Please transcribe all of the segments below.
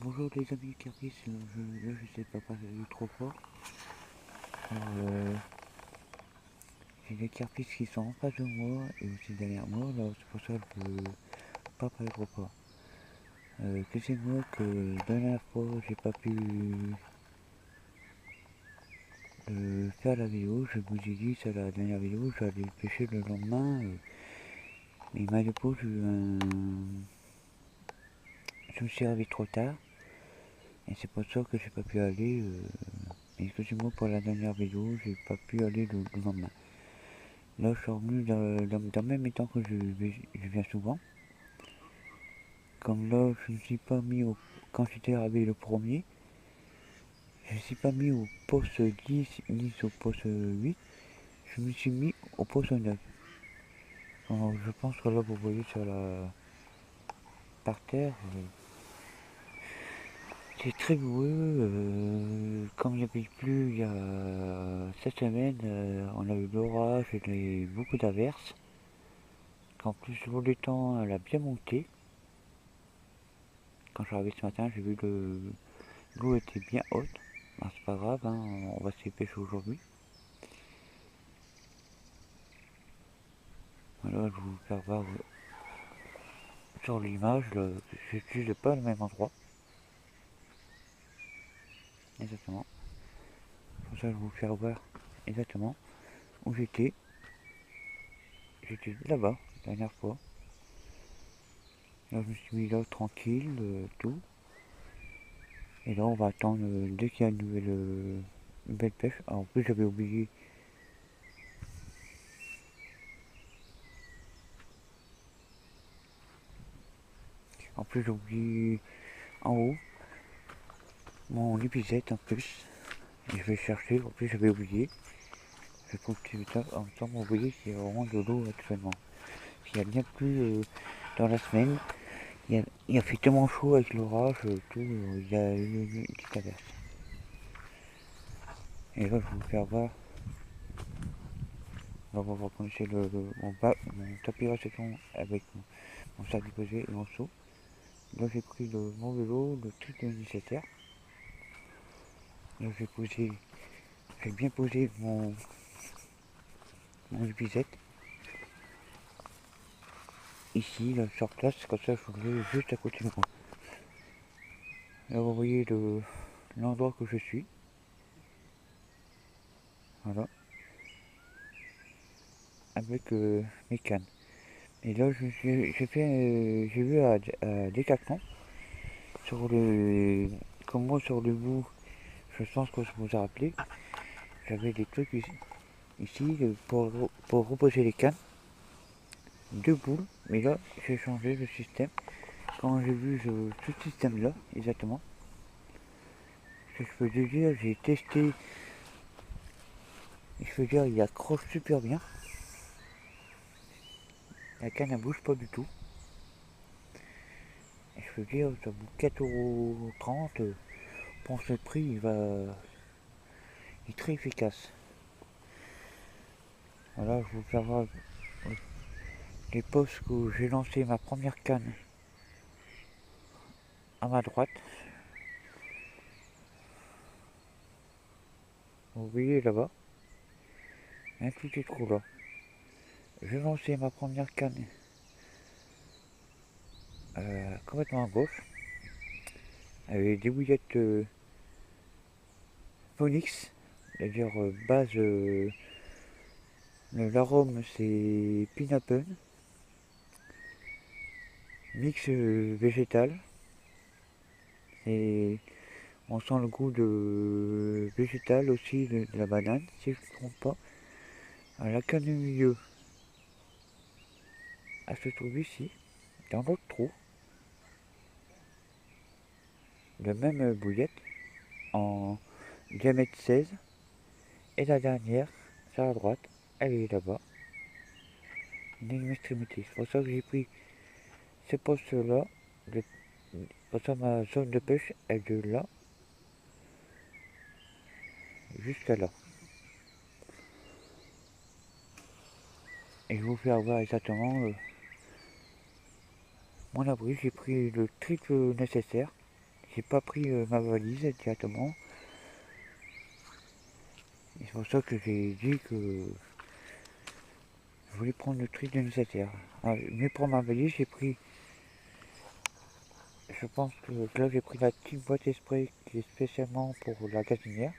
Bonjour les amis Carpis, je sais pas parler trop fort. Euh, j'ai des Carpis qui sont en face de moi et aussi derrière moi, là c'est pour ça que je peux pas parler trop fort. Excusez-moi que la dernière fois j'ai pas pu faire la vidéo, je vous ai dit sur la dernière vidéo, j'allais pêcher le lendemain, mais malgré tout je me suis réveillé trop tard et c'est pour ça que j'ai pas pu aller. Excusez-moi pour la dernière vidéo, j'ai pas pu aller le lendemain. Là, je suis revenu dans le même état que je viens souvent. Comme là, je ne suis pas mis au. Quand j'étais arrivé le premier, je ne suis pas mis au poste 10 ni au poste 8. Je me suis mis au poste 9. Alors, je pense que là, vous voyez sur la. Par terre, c'est très boueux. Comme il n'y avait plus il y a cette semaine, on a eu l'orage et beaucoup d'averses. En plus, le temps, elle a bien monté. Quand je suis arrivé ce matin, j'ai vu que l'eau était bien haute. Ben, c'est pas grave, hein, on va se pêcher aujourd'hui. Voilà, je vais vous faire voir sur l'image, j'utilise pas le même endroit. Exactement. Pour ça, je vais vous faire voir exactement où j'étais. J'étais là-bas, la dernière fois. Là, je me suis mis là tranquille, tout. Et là, on va attendre dès qu'il y a une belle pêche. Ah, en plus, j'avais oublié. En plus, j'ai oublié en haut mon épisette en plus. Et je vais chercher. En plus, j'avais oublié. Je trouve que en même temps, vous voyez qu'il y a vraiment de l'eau actuellement. Il n'y a bien plus dans la semaine. Il a fait tellement chaud avec l'orage, tout, il y a eu une petite averse. Et là, je vais vous faire voir. Là, vous reconnaissez mon tapis réception avec mon sac déposé et mon seau. Là, j'ai pris mon vélo, le truc nécessaire. Là, j'ai bien posé mon épisette. Ici, là, sur place, comme ça, je l'ai juste à côté de moi. Là, vous voyez l'endroit que je suis. Voilà. Avec mes cannes. Et là, j'ai vu à Decathlon, sur comme moi sur le bout, je pense que je vous ai rappelé, j'avais des trucs ici pour reposer les cannes, deux boules, mais là, j'ai changé le système. Quand j'ai vu ce système-là, exactement, ce que je peux te dire, j'ai testé, et je peux dire, il accroche super bien. La canne, elle bouge pas du tout. Et je peux dire, ça vaut 4,30 €. Pour ce prix, il est très efficace. Voilà, je vous faire voir les postes où j'ai lancé ma première canne à ma droite. Vous voyez là-bas, un petit trou là. J'ai lancé ma première canne complètement à gauche, avec des bouillettes Phonix, c'est-à-dire base, l'arôme c'est pineapple, mix végétal, et on sent le goût de végétal aussi de la banane, si je ne me trompe pas. À la canne du milieu, elle se trouve ici, dans l'autre trou, de même bouillette, en diamètre 16, et la dernière, sur la droite, elle est là-bas, une extrémité. C'est pour ça que j'ai pris ce poste-là, pour ça ma zone de pêche est de là jusqu'à là. Et je vais vous faire voir exactement mon abri. J'ai pris le triple nécessaire. j'ai pas pris ma valise directement. Et c'est pour ça que j'ai dit que je voulais prendre le tri de nécessaire. Alors, mieux prendre ma valise, j'ai pris, je pense que là j'ai pris la petite boîte spray qui est spécialement pour la gazinière.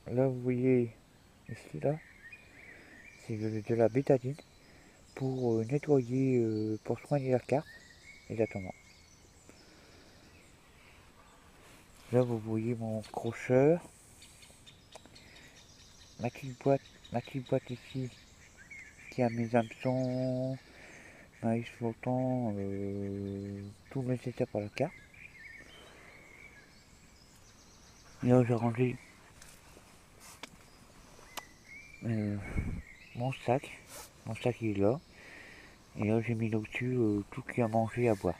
Là vous voyez ici là, c'est de la bétadine pour nettoyer, pour soigner la carte, exactement. Là vous voyez mon crocheur, ma petite boîte ici qui a mes hameçons, maïs flottant, tout le nécessaire pour la carte. Et là j'ai rangé euh, mon sac il est là. Et là j'ai mis là-dessus tout ce qu'il y a à manger et à boire.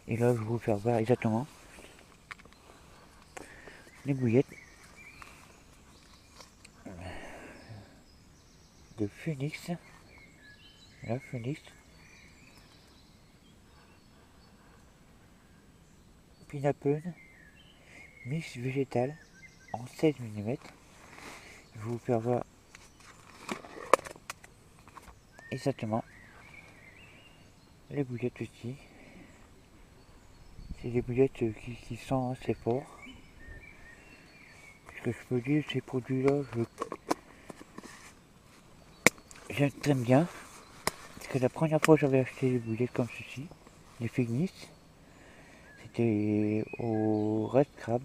Et là je vais vous faire voir exactement les bouillettes de Phoenix. La Phoenix Pineapple mix végétal en 16 mm. Je vais vous faire voir exactement les bouillettes aussi. C'est des bouillettes qui sont assez forts. Ce que je peux dire, ces produits-là, j'aime bien. Parce que la première fois que j'avais acheté des bouillettes comme ceci, des Phoenix, c'était au Red Crab.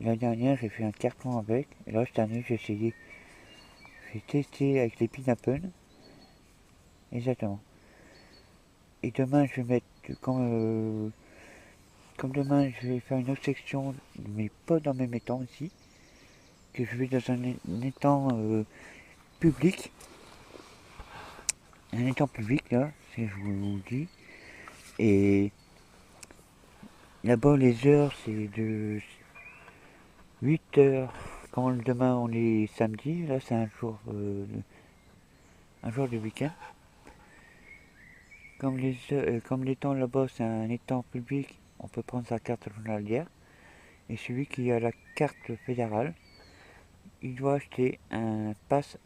L'année dernière, j'ai fait un carton avec. Et là, cette année, j'ai testé avec les Pineapple. Exactement. Et demain, je vais mettre, comme demain, je vais faire une autre section, mais pas dans mes étangs ici, que je vais dans un étang public. Un étang public, là, si je vous dis. Et là-bas, les heures, c'est de 8 heures. Quand demain, on est samedi, là, c'est un jour de week-end. Comme l'étang là-bas, c'est un étang public, on peut prendre sa carte journalière. Et celui qui a la carte fédérale, il doit acheter un pass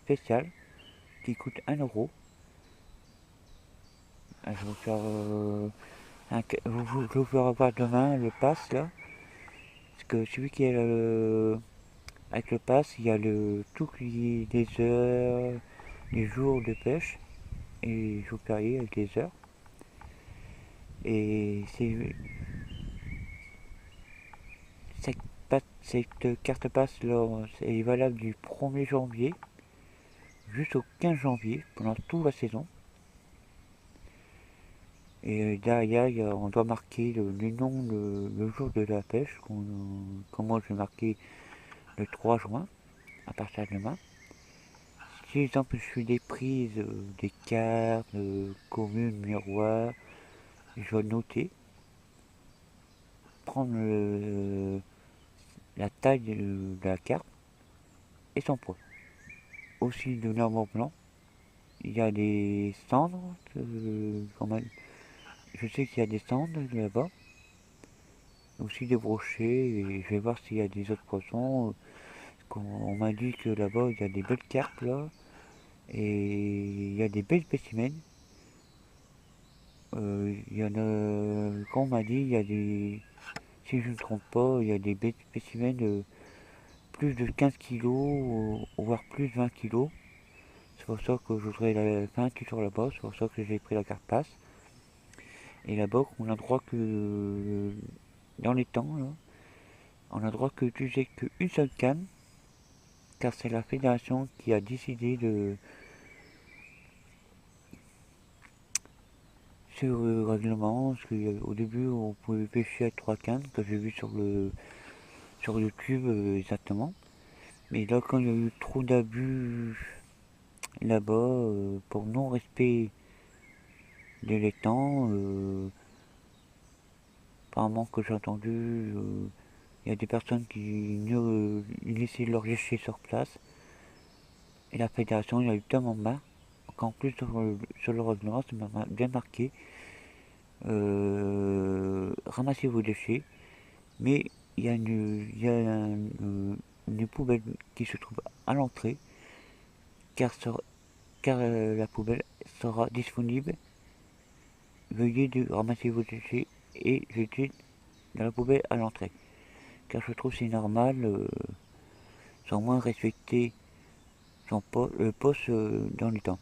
spécial qui coûte 1 euro. Je vais vous faire, je vous ferai voir demain le pass là. Parce que celui qui est avec le pass, il y a tout qui est des heures, les jours de pêche et jours fériés avec les heures. Et cette carte passe là, est valable du 1er janvier jusqu'au 15 janvier pendant toute la saison. Et derrière, on doit marquer le nom, le jour de la pêche. Comme moi, je vais marquer le 3 juin, à partir de demain. Si, par exemple, je fais des prises, des cartes, communes, miroirs, je dois noter, prendre la taille de la carte et son poids. Aussi de l'arbre blanc, il y a des cendres, je sais qu'il y a des cendres là-bas, aussi des brochets, et je vais voir s'il y a des autres poissons. On m'a dit que là-bas il y a des belles carpes là, et il y a des belles spécimens. Il y en a, quand on m'a dit, il y a des, si je ne me trompe pas, il y a des belles spécimens de plus de 15 kilos, voire plus de 20 kilos. C'est pour ça que je voudrais faire un tuto là-bas, c'est pour ça que j'ai pris la carte passe. Et là-bas, on a droit que, dans les temps, là, on a droit que d'utiliser qu'une seule canne, car c'est la fédération qui a décidé de sur le règlement, parce qu'au début on pouvait pêcher à 3 cannes, que j'ai vu sur YouTube exactement. Mais là quand il y a eu trop d'abus là-bas, pour non-respect de l'étang, apparemment que j'ai entendu, il y a des personnes qui laissaient leur déchets sur place. Et la fédération, il a eu tellement marre qu'en plus sur le règlement, ça m'a bien marqué. Ramassez vos déchets, mais une poubelle qui se trouve à l'entrée, car la poubelle sera disponible. Veuillez ramasser vos déchets et jeter dans la poubelle à l'entrée. Car je trouve c'est normal, sans moins respecter le poste dans l'étang.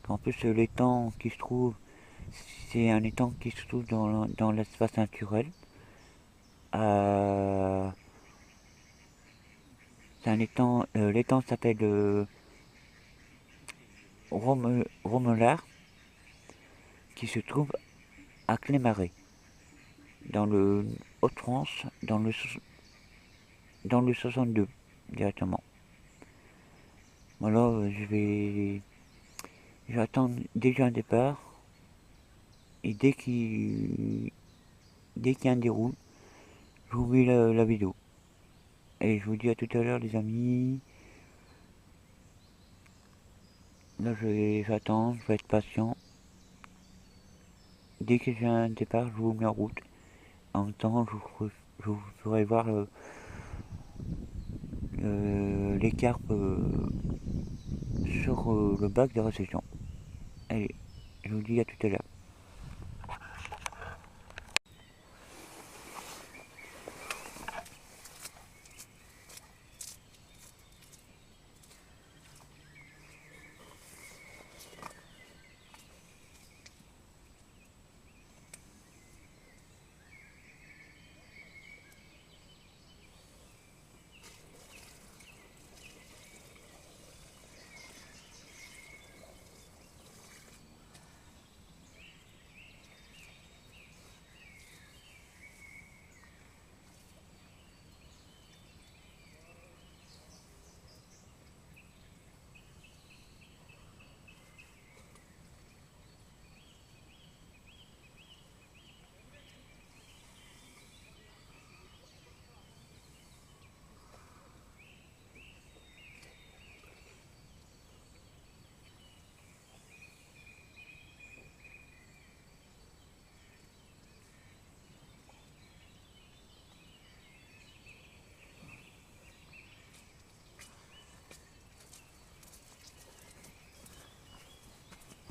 En plus, l'étang qui se trouve, c'est un étang qui se trouve dans l'espace naturel. Euh, c'est un étang, l'étang s'appelle Romelard, qui se trouve à Clémaret, dans le Haute-France, dans le 62 directement. Voilà, je vais attendre déjà un départ et dès qu'il y a un déroule, je vous mets la vidéo. Et je vous dis à tout à l'heure les amis. Là j'attends, je vais être patient. Dès que j'ai un départ, je vous mets en route. En même temps, je vous ferai voir les carpes sur le bac de réception. Allez, je vous dis à tout à l'heure.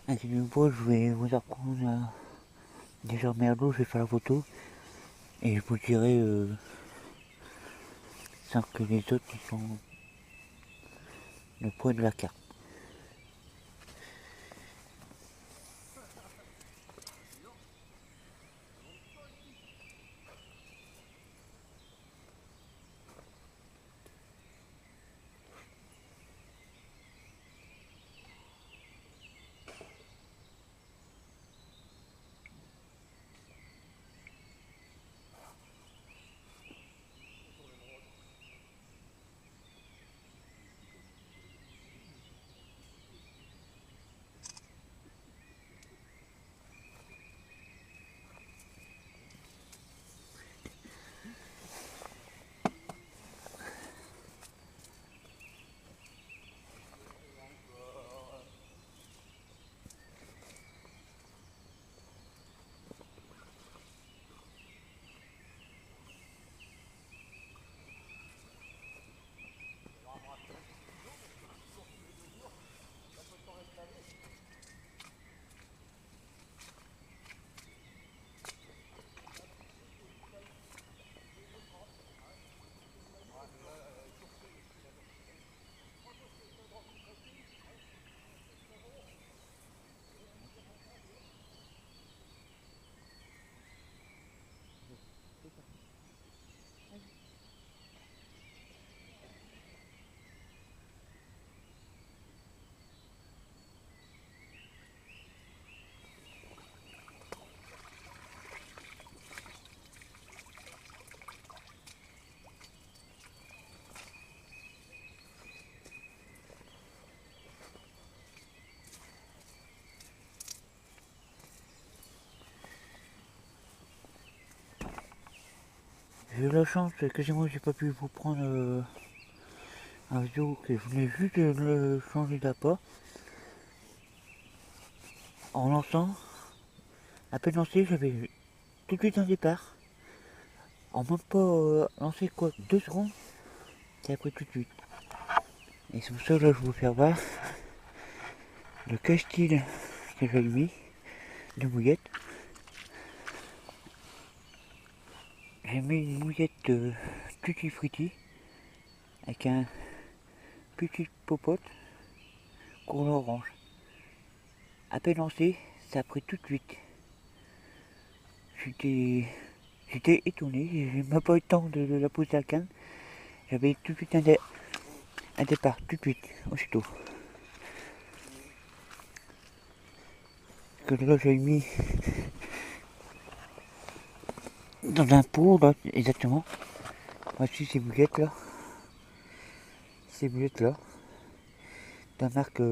À ce niveau, je vais vous apprendre à désormais à l'eau, je vais faire la photo et je vous dirai sans que les autres qui sont le point de la carte. J'ai eu la chance, quasiment j'ai pas pu vous prendre un vidéo que je venais juste de le changer d'appât. En lançant, à peine lancé, j'avais tout de suite un départ. En même pas lancé quoi, 2 secondes, c'est après tout de suite. Et c'est pour ça que là je vais vous faire voir le cache-style que j'ai mis de mouillette. J'ai mis une mouillette tutti frutti avec un petit popote couleur orange. À peine lancé, ça a pris tout de suite. J'étais étonné, j'ai même pas eu le temps de la poser à la canne. J'avais tout de suite un départ, tout de suite, aussitôt. Que là j'ai mis dans un pot là, exactement. Voici ces boulettes là. Ces boulettes là. De la marque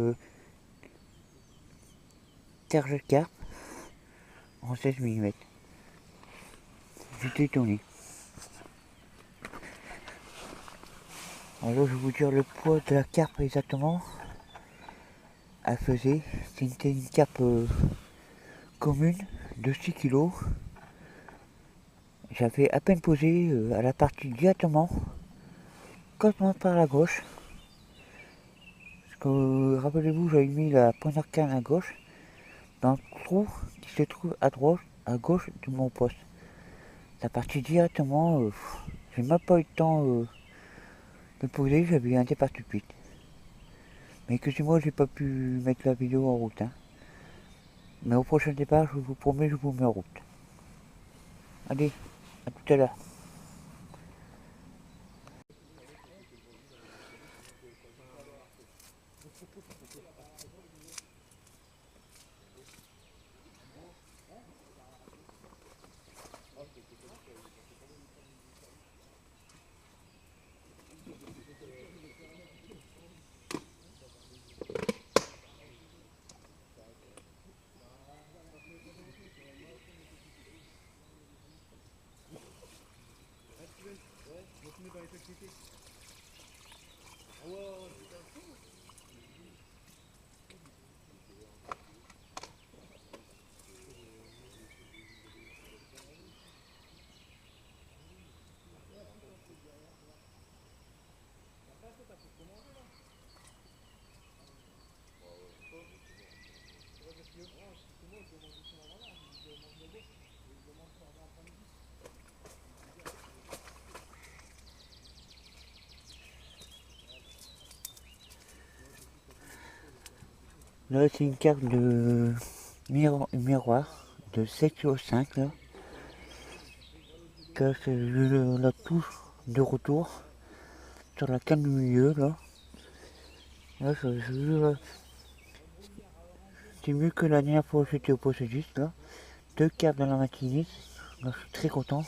Terre Carpe en 16 mm. J'étais étonné. Alors je vais vous dire le poids de la carpe exactement. Elle faisait, c'était une carpe commune de 6 kg. J'avais à peine posé, à la partie directement, complètement par la gauche. Parce que, rappelez-vous, j'avais mis la première canne à gauche, dans le trou qui se trouve à gauche de mon poste. La partie directement, j'ai même pas eu le temps de poser, j'avais un départ tout de suite. Mais excusez-moi, j'ai pas pu mettre la vidéo en route. Hein. Mais au prochain départ, je vous promets, je vous mets en route. Allez, à tout à l'heure. Là, c'est une carte de miroir de 7,5 kg là. Que c'est la touche de retour sur la canne du milieu là. Là, c'est mieux que la dernière fois où j'étais au poste juste là. 2 cartes dans la matinée. Là, je suis très content.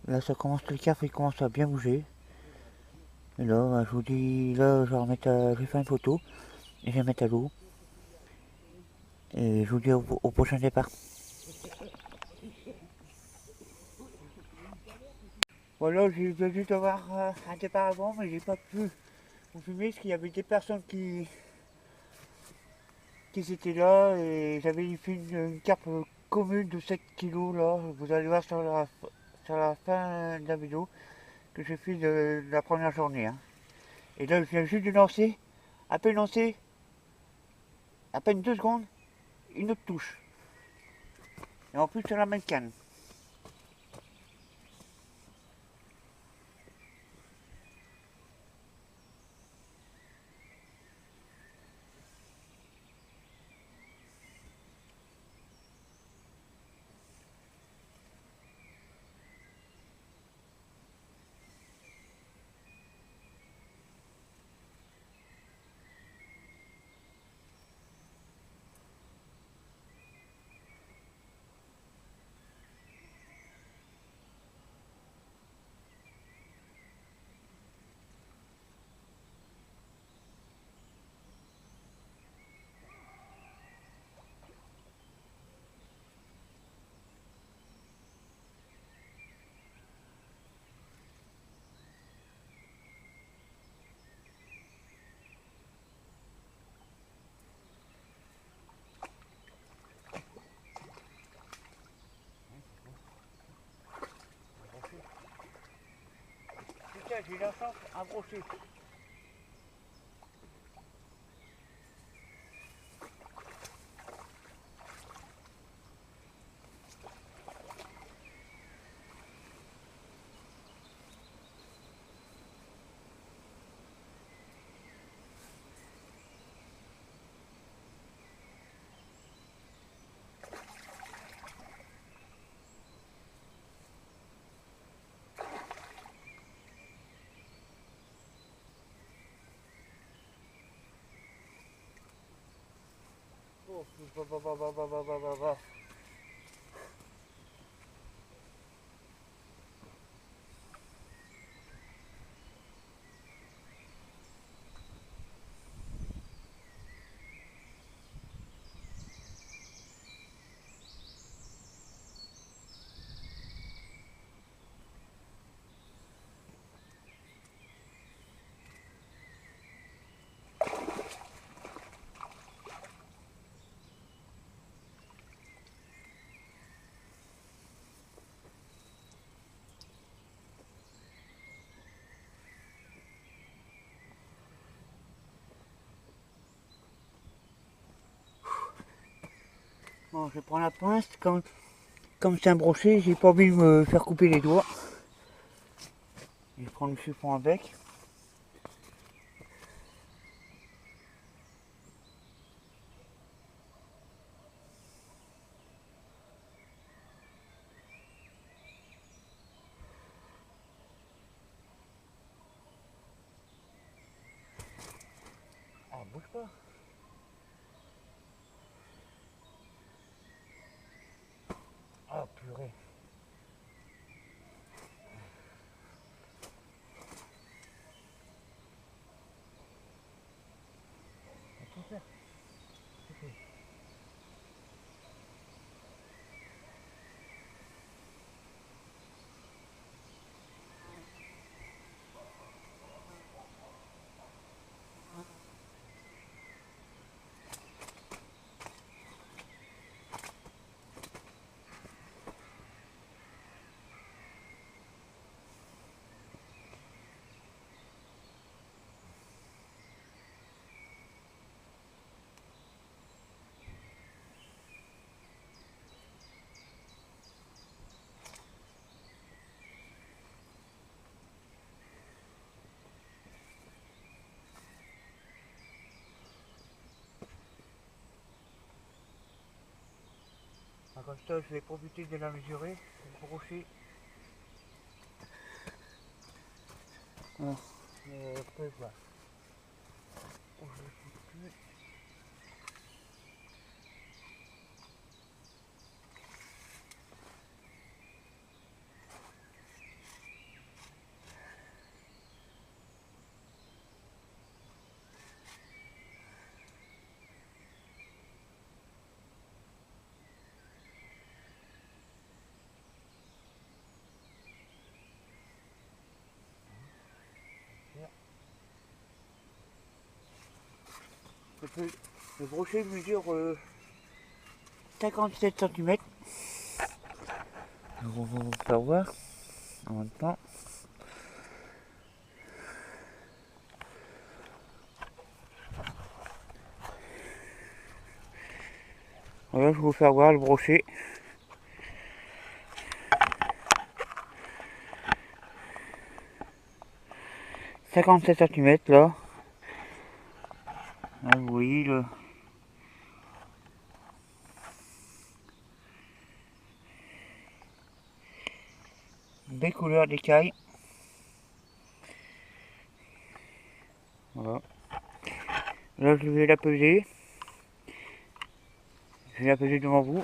Là, ça commence, les cartes, il commence à bien bouger. Et là, bah, je vous dis, là, je vais faire une photo et je vais mettre à l'eau. Et je vous dis au prochain départ. Voilà, j'ai dû juste avoir un départ avant, mais j'ai pas pu vous filmer parce qu'il y avait des personnes qui étaient là et j'avais fait une carpe commune de 7 kilos là. Vous allez voir sur la fin de la vidéo que j'ai fait de la première journée. Hein. Et là, je viens juste de lancer, lancé, à peine 2 secondes, une autre touche. Et en plus sur la même canne. la chance, un brochet. Oh, bah. Bon, je prends la pince, comme c'est un brochet, j'ai pas envie de me faire couper les doigts. Je vais prendre le chiffon avec. Ah, bouge pas. Ah, purée. Faut tout faire. Ah, comme ça, je vais profiter de la mesurer, le brochet. Ah, après, voilà. Oh, je le fous plus. Le brochet mesure 57 cm. On va vous faire voir en même temps. Voilà, je vais vous faire voir le brochet. « 57 cm là. Là, vous voyez le... Belle couleur d'écaille. Voilà. Là, je vais la peser. Je vais la peser devant vous.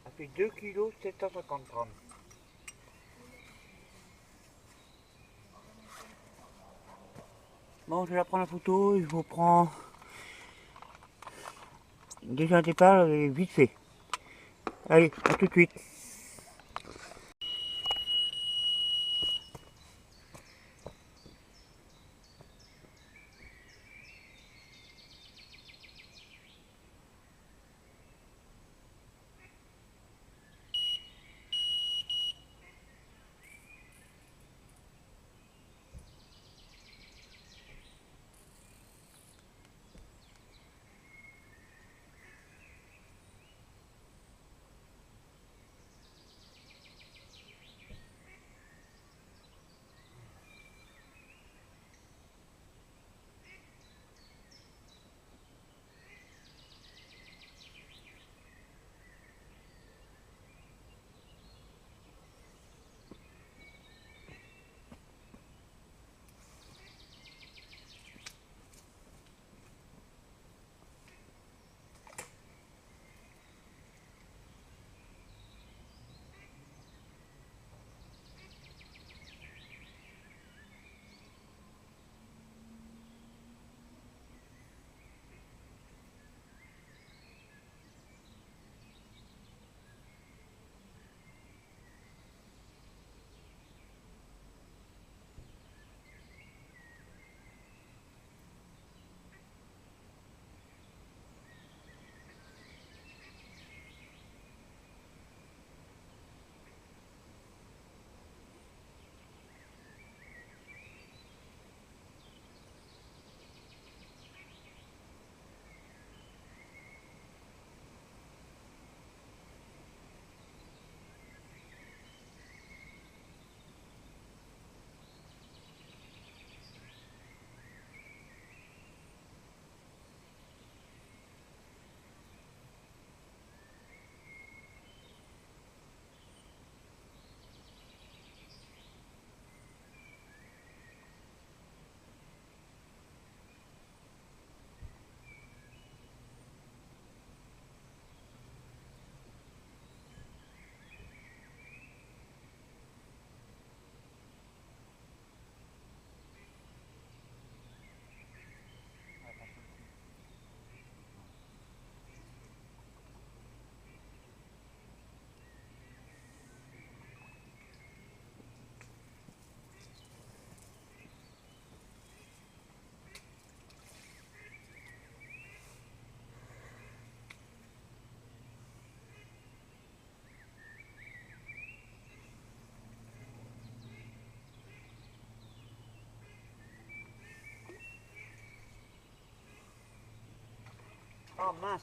Ça fait 2 kg 750 grammes. Bon, je vais la prendre la photo et je vous prends déjà un départ vite fait. Allez, à tout de suite. Ah mince.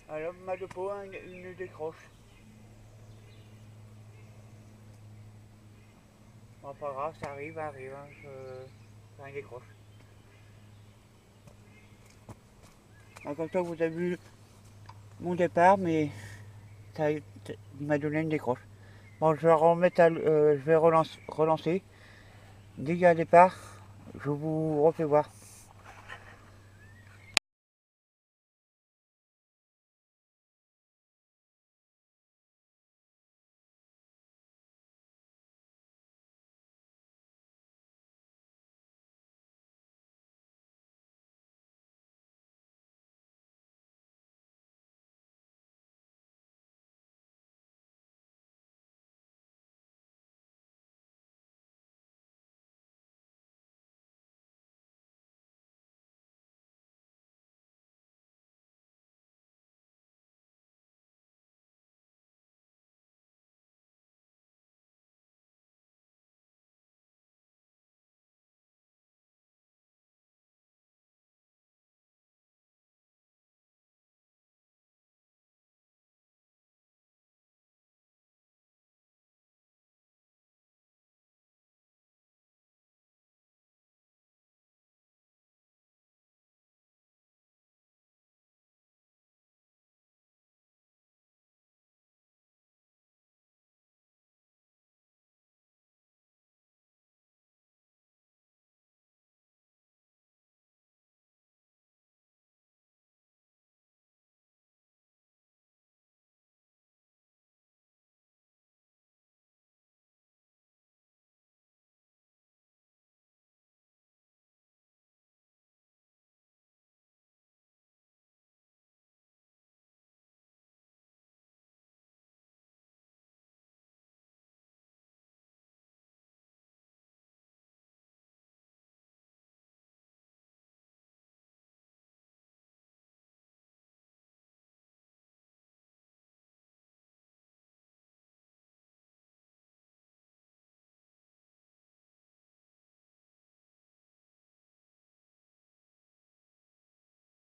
Alors, ma de peau, une décroche. Bon, pas grave, ça arrive, hein, ça une décroche. Donc, comme ça, vous avez vu mon départ, mais ça, il m'a donné une décroche. Bon, je vais remettre, je vais relancer. Dès qu'il y a un départ, je vous refais voir.